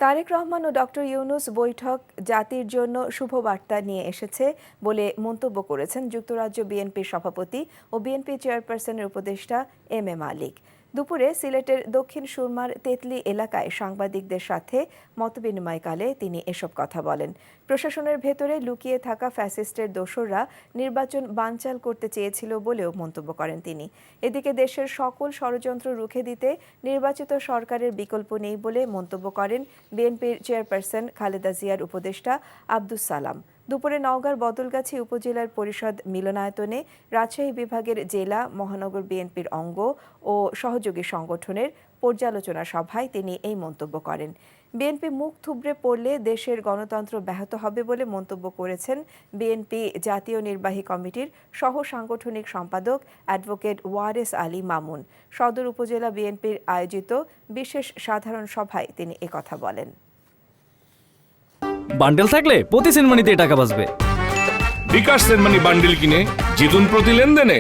তারেক রহমান ও doctor Yunus বৈঠক জাতির জন্য শুভবার্তা নিয়ে এসেছে বলে মন্তব্য করেছেন যুক্তরাজ্য বিএনপির সভাপতি ও বিএনপি চেয়ারপারসনের উপদেষ্টা এম এ মালিক। দুপুরে সিলেটের দক্ষিণ সুরমার তেতলি এলাকায় সাংবাদিকদের সাথে মতবিনিময়কালে তিনি এসব কথা বলেন। প্রশাসনের ভেতরে লুকিয়ে থাকা ফ্যাসিস্টের দোসররা নির্বাচন বানচাল করতে চেয়েছিল বলেও মন্তব্য করেন তিনি। এদিকে দেশের সকল ষড়যন্ত্র রুখে দিতে নির্বাচিত সরকারের বিকল্প নেই বলে মন্তব্য করেন বিএনপির চেয়ারপারসন খালেদা জিয়ার উপদেষ্টা আব্দুস সালাম। দুপুরে নওগাঁর বদলগাছী উপজেলার পরিষদ মিলনায়তনে রাজশাহী বিভাগের জেলা মহানগর বিএনপির অঙ্গ ও সহযোগী সংগঠনের পর্যালোচনা সভায় তিনি এই মন্তব্য করেন। বিএনপি মুখ থুবড়ে পড়লে দেশের গণতন্ত্র ব্যাহত হবে বলে মন্তব্য করেছেন বিএনপি জাতীয় নির্বাহী কমিটির সহ সাংগঠনিক সম্পাদক অ্যাডভোকেট ওয়ারেস আলী মামুন। সদর উপজেলা বিএনপির আয়োজিত বিশেষ সাধারণ সভায় তিনি একথা বলেন। বান্ডেল থাকলে প্রতি সেনমানিতে টাকা বাঁচবে। বিকাশ সেনমানি বান্ডেল কিনে জিতুন প্রতি লেনদেনে।